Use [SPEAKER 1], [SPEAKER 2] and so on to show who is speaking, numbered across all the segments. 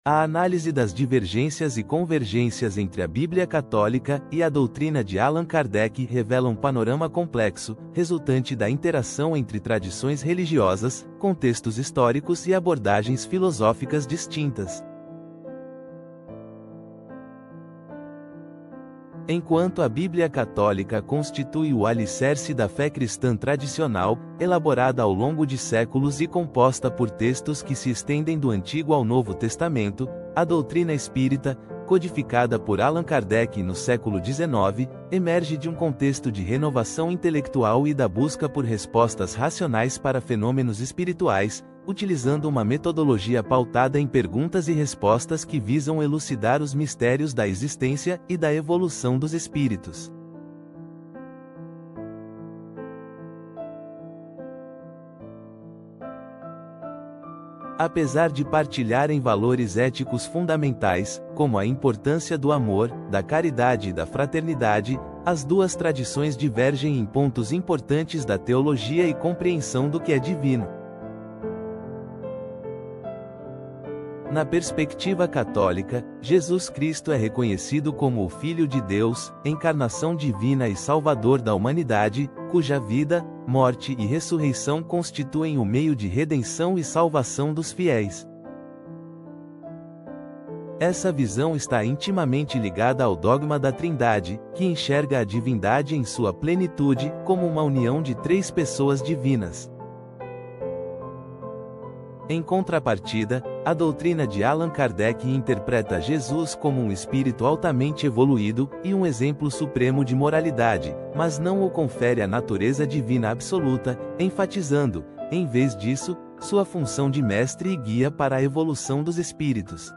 [SPEAKER 1] A análise das divergências e convergências entre a Bíblia católica e a doutrina de Allan Kardec revela um panorama complexo, resultante da interação entre tradições religiosas, contextos históricos e abordagens filosóficas distintas. Enquanto a Bíblia católica constitui o alicerce da fé cristã tradicional, elaborada ao longo de séculos e composta por textos que se estendem do Antigo ao Novo Testamento, a doutrina espírita, codificada por Allan Kardec no século XIX, emerge de um contexto de renovação intelectual e da busca por respostas racionais para fenômenos espirituais, utilizando uma metodologia pautada em perguntas e respostas que visam elucidar os mistérios da existência e da evolução dos espíritos. Apesar de partilharem valores éticos fundamentais, como a importância do amor, da caridade e da fraternidade, as duas tradições divergem em pontos importantes da teologia e compreensão do que é divino. Na perspectiva católica, Jesus Cristo é reconhecido como o Filho de Deus, encarnação divina e Salvador da humanidade, cuja vida, morte e ressurreição constituem o meio de redenção e salvação dos fiéis. Essa visão está intimamente ligada ao dogma da Trindade, que enxerga a divindade em sua plenitude, como uma união de três pessoas divinas. Em contrapartida, a doutrina de Allan Kardec interpreta Jesus como um espírito altamente evoluído e um exemplo supremo de moralidade, mas não o confere a natureza divina absoluta, enfatizando, em vez disso, sua função de mestre e guia para a evolução dos espíritos.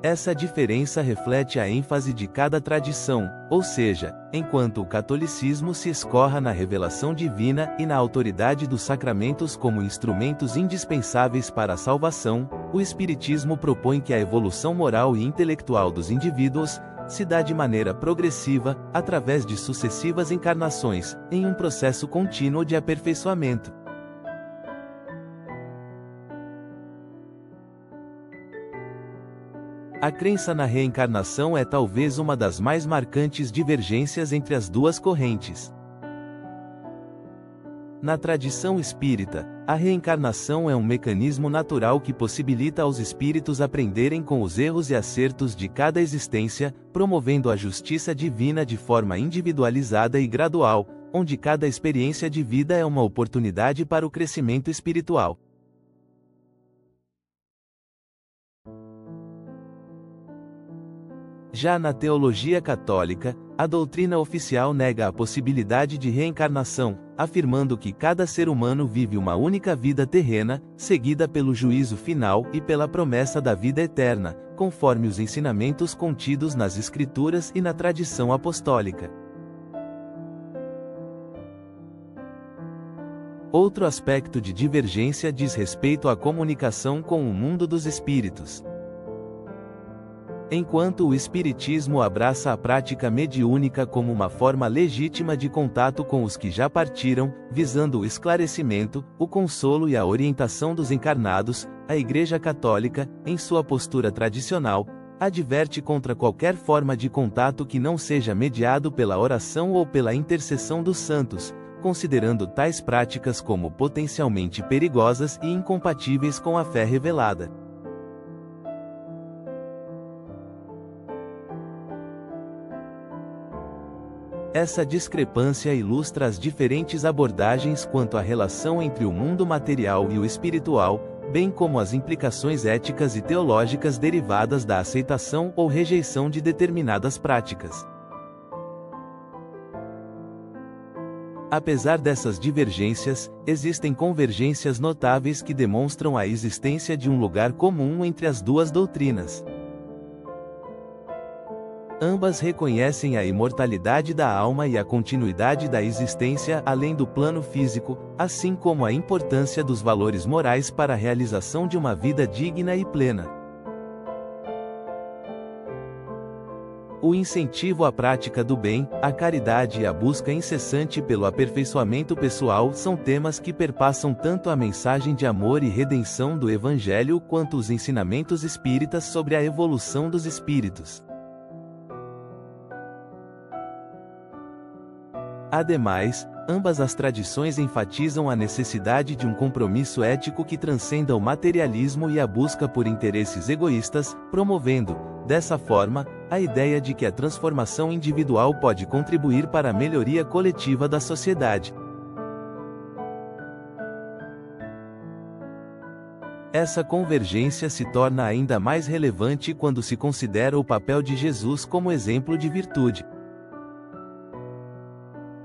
[SPEAKER 1] Essa diferença reflete a ênfase de cada tradição, ou seja, enquanto o catolicismo se escorra na revelação divina e na autoridade dos sacramentos como instrumentos indispensáveis para a salvação, o espiritismo propõe que a evolução moral e intelectual dos indivíduos se dá de maneira progressiva, através de sucessivas encarnações, em um processo contínuo de aperfeiçoamento. A crença na reencarnação é talvez uma das mais marcantes divergências entre as duas correntes. Na tradição espírita, a reencarnação é um mecanismo natural que possibilita aos espíritos aprenderem com os erros e acertos de cada existência, promovendo a justiça divina de forma individualizada e gradual, onde cada experiência de vida é uma oportunidade para o crescimento espiritual. Já na teologia católica, a doutrina oficial nega a possibilidade de reencarnação, afirmando que cada ser humano vive uma única vida terrena, seguida pelo juízo final e pela promessa da vida eterna, conforme os ensinamentos contidos nas Escrituras e na tradição apostólica. Outro aspecto de divergência diz respeito à comunicação com o mundo dos espíritos. Enquanto o Espiritismo abraça a prática mediúnica como uma forma legítima de contato com os que já partiram, visando o esclarecimento, o consolo e a orientação dos encarnados, a Igreja Católica, em sua postura tradicional, adverte contra qualquer forma de contato que não seja mediado pela oração ou pela intercessão dos santos, considerando tais práticas como potencialmente perigosas e incompatíveis com a fé revelada. Essa discrepância ilustra as diferentes abordagens quanto à relação entre o mundo material e o espiritual, bem como as implicações éticas e teológicas derivadas da aceitação ou rejeição de determinadas práticas. Apesar dessas divergências, existem convergências notáveis que demonstram a existência de um lugar comum entre as duas doutrinas. Ambas reconhecem a imortalidade da alma e a continuidade da existência além do plano físico, assim como a importância dos valores morais para a realização de uma vida digna e plena. O incentivo à prática do bem, a caridade e a busca incessante pelo aperfeiçoamento pessoal são temas que perpassam tanto a mensagem de amor e redenção do Evangelho quanto os ensinamentos espíritas sobre a evolução dos espíritos. Ademais, ambas as tradições enfatizam a necessidade de um compromisso ético que transcenda o materialismo e a busca por interesses egoístas, promovendo, dessa forma, a ideia de que a transformação individual pode contribuir para a melhoria coletiva da sociedade. Essa convergência se torna ainda mais relevante quando se considera o papel de Jesus como exemplo de virtude.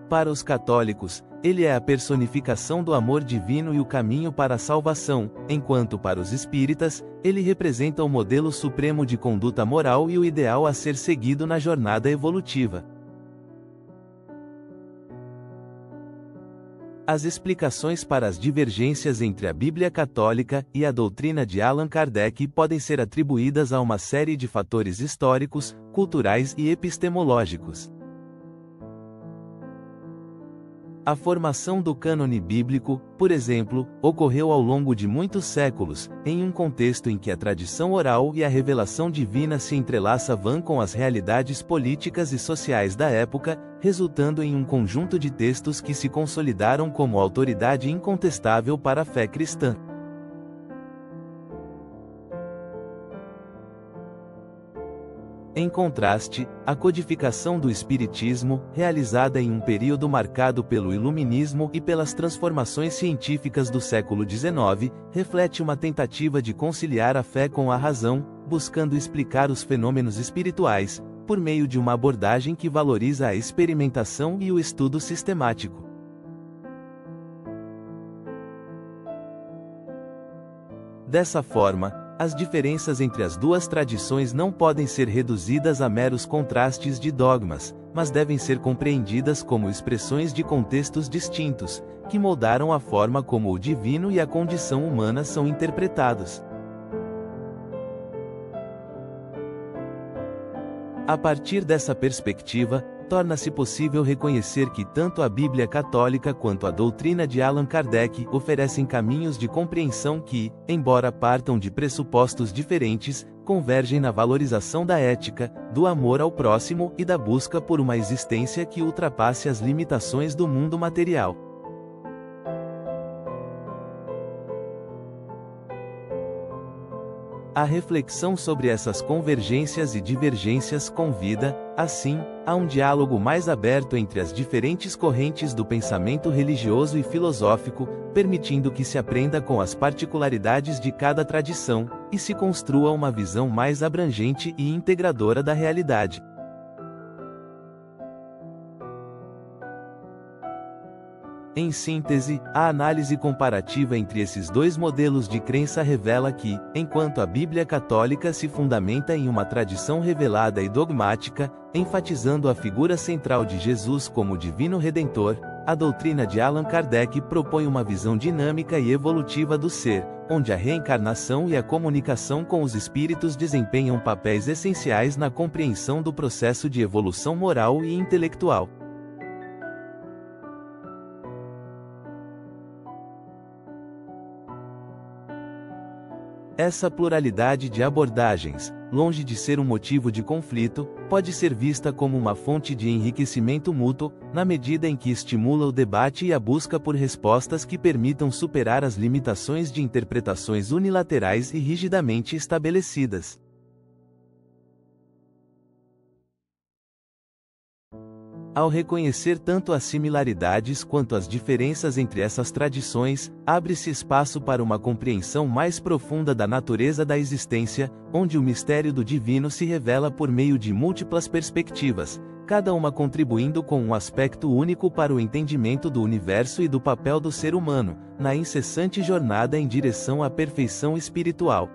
[SPEAKER 1] Para os católicos, ele é a personificação do amor divino e o caminho para a salvação, enquanto para os espíritas, ele representa o modelo supremo de conduta moral e o ideal a ser seguido na jornada evolutiva. As explicações para as divergências entre a Bíblia católica e a doutrina de Allan Kardec podem ser atribuídas a uma série de fatores históricos, culturais e epistemológicos. A formação do cânone bíblico, por exemplo, ocorreu ao longo de muitos séculos, em um contexto em que a tradição oral e a revelação divina se entrelaçavam com as realidades políticas e sociais da época, resultando em um conjunto de textos que se consolidaram como autoridade incontestável para a fé cristã. Em contraste, a codificação do Espiritismo, realizada em um período marcado pelo Iluminismo e pelas transformações científicas do século XIX, reflete uma tentativa de conciliar a fé com a razão, buscando explicar os fenômenos espirituais, por meio de uma abordagem que valoriza a experimentação e o estudo sistemático. Dessa forma, as diferenças entre as duas tradições não podem ser reduzidas a meros contrastes de dogmas, mas devem ser compreendidas como expressões de contextos distintos, que moldaram a forma como o divino e a condição humana são interpretados. A partir dessa perspectiva, torna-se possível reconhecer que tanto a Bíblia católica quanto a doutrina de Allan Kardec oferecem caminhos de compreensão que, embora partam de pressupostos diferentes, convergem na valorização da ética, do amor ao próximo e da busca por uma existência que ultrapasse as limitações do mundo material. A reflexão sobre essas convergências e divergências convida, assim, a um diálogo mais aberto entre as diferentes correntes do pensamento religioso e filosófico, permitindo que se aprenda com as particularidades de cada tradição, e se construa uma visão mais abrangente e integradora da realidade. Em síntese, a análise comparativa entre esses dois modelos de crença revela que, enquanto a Bíblia católica se fundamenta em uma tradição revelada e dogmática, enfatizando a figura central de Jesus como divino redentor, a doutrina de Allan Kardec propõe uma visão dinâmica e evolutiva do ser, onde a reencarnação e a comunicação com os espíritos desempenham papéis essenciais na compreensão do processo de evolução moral e intelectual. Essa pluralidade de abordagens, longe de ser um motivo de conflito, pode ser vista como uma fonte de enriquecimento mútuo, na medida em que estimula o debate e a busca por respostas que permitam superar as limitações de interpretações unilaterais e rigidamente estabelecidas. Ao reconhecer tanto as similaridades quanto as diferenças entre essas tradições, abre-se espaço para uma compreensão mais profunda da natureza da existência, onde o mistério do divino se revela por meio de múltiplas perspectivas, cada uma contribuindo com um aspecto único para o entendimento do universo e do papel do ser humano, na incessante jornada em direção à perfeição espiritual.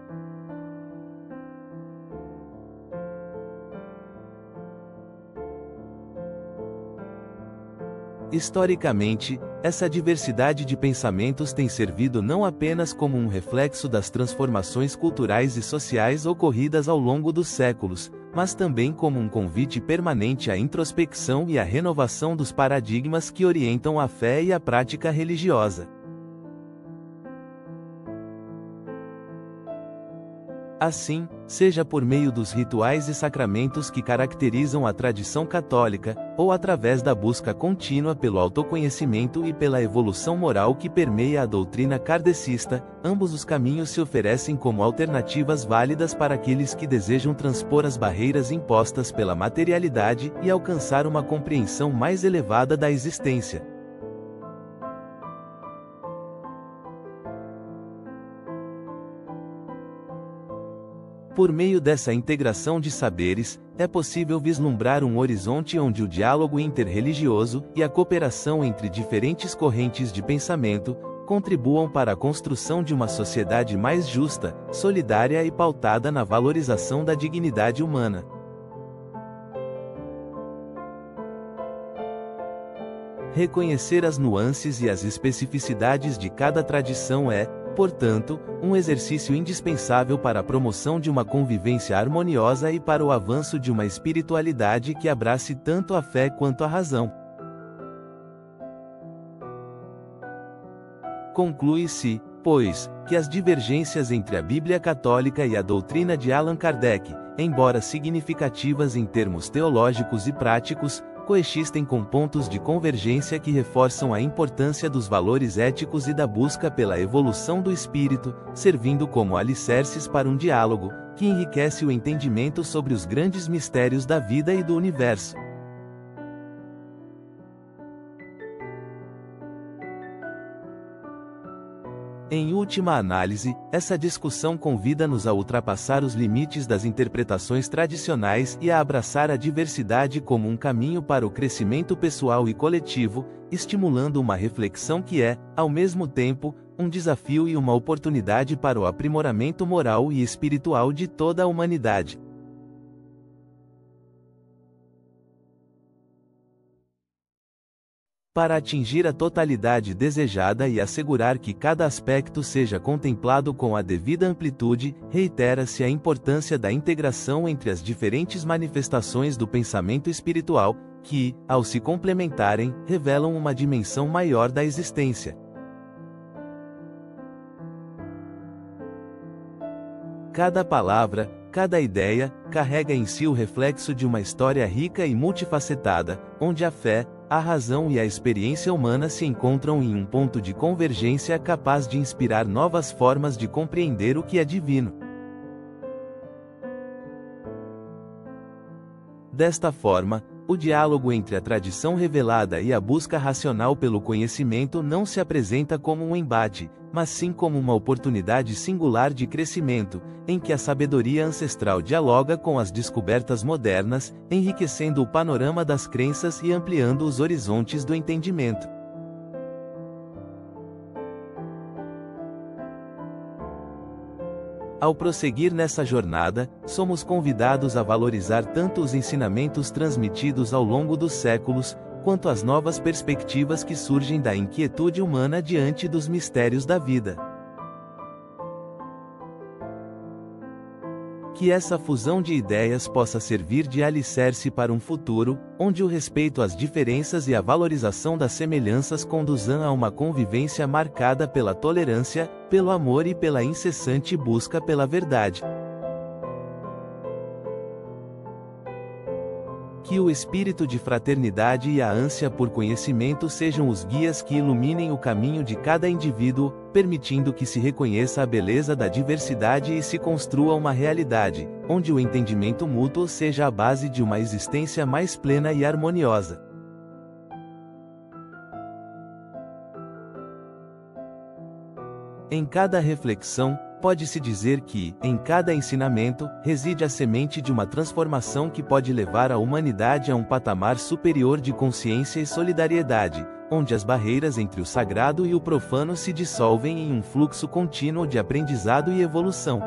[SPEAKER 1] Historicamente, essa diversidade de pensamentos tem servido não apenas como um reflexo das transformações culturais e sociais ocorridas ao longo dos séculos, mas também como um convite permanente à introspecção e à renovação dos paradigmas que orientam a fé e a prática religiosa. Assim, seja por meio dos rituais e sacramentos que caracterizam a tradição católica, ou através da busca contínua pelo autoconhecimento e pela evolução moral que permeia a doutrina kardecista, ambos os caminhos se oferecem como alternativas válidas para aqueles que desejam transpor as barreiras impostas pela materialidade e alcançar uma compreensão mais elevada da existência. Por meio dessa integração de saberes, é possível vislumbrar um horizonte onde o diálogo interreligioso e a cooperação entre diferentes correntes de pensamento contribuam para a construção de uma sociedade mais justa, solidária e pautada na valorização da dignidade humana. Reconhecer as nuances e as especificidades de cada tradição é, portanto, um exercício indispensável para a promoção de uma convivência harmoniosa e para o avanço de uma espiritualidade que abrace tanto a fé quanto a razão. Conclui-se, pois, que as divergências entre a Bíblia católica e a doutrina de Allan Kardec, embora significativas em termos teológicos e práticos, coexistem com pontos de convergência que reforçam a importância dos valores éticos e da busca pela evolução do espírito, servindo como alicerces para um diálogo que enriquece o entendimento sobre os grandes mistérios da vida e do universo. Em última análise, essa discussão convida-nos a ultrapassar os limites das interpretações tradicionais e a abraçar a diversidade como um caminho para o crescimento pessoal e coletivo, estimulando uma reflexão que é, ao mesmo tempo, um desafio e uma oportunidade para o aprimoramento moral e espiritual de toda a humanidade. Para atingir a totalidade desejada e assegurar que cada aspecto seja contemplado com a devida amplitude, reitera-se a importância da integração entre as diferentes manifestações do pensamento espiritual, que, ao se complementarem, revelam uma dimensão maior da existência. Cada palavra, cada ideia, carrega em si o reflexo de uma história rica e multifacetada, onde a fé, a razão e a experiência humana se encontram em um ponto de convergência capaz de inspirar novas formas de compreender o que é divino. Desta forma, o diálogo entre a tradição revelada e a busca racional pelo conhecimento não se apresenta como um embate, mas sim como uma oportunidade singular de crescimento, em que a sabedoria ancestral dialoga com as descobertas modernas, enriquecendo o panorama das crenças e ampliando os horizontes do entendimento. Ao prosseguir nessa jornada, somos convidados a valorizar tanto os ensinamentos transmitidos ao longo dos séculos, quanto as novas perspectivas que surgem da inquietude humana diante dos mistérios da vida. Que essa fusão de ideias possa servir de alicerce para um futuro, onde o respeito às diferenças e a valorização das semelhanças conduzam a uma convivência marcada pela tolerância, pelo amor e pela incessante busca pela verdade. Que o espírito de fraternidade e a ânsia por conhecimento sejam os guias que iluminem o caminho de cada indivíduo, permitindo que se reconheça a beleza da diversidade e se construa uma realidade, onde o entendimento mútuo seja a base de uma existência mais plena e harmoniosa. Em cada reflexão, pode-se dizer que, em cada ensinamento, reside a semente de uma transformação que pode levar a humanidade a um patamar superior de consciência e solidariedade, onde as barreiras entre o sagrado e o profano se dissolvem em um fluxo contínuo de aprendizado e evolução.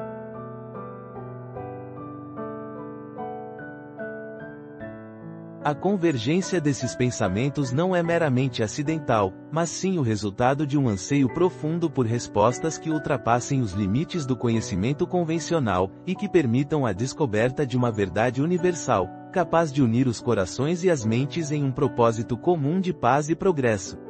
[SPEAKER 1] A convergência desses pensamentos não é meramente acidental, mas sim o resultado de um anseio profundo por respostas que ultrapassem os limites do conhecimento convencional, e que permitam a descoberta de uma verdade universal, capaz de unir os corações e as mentes em um propósito comum de paz e progresso.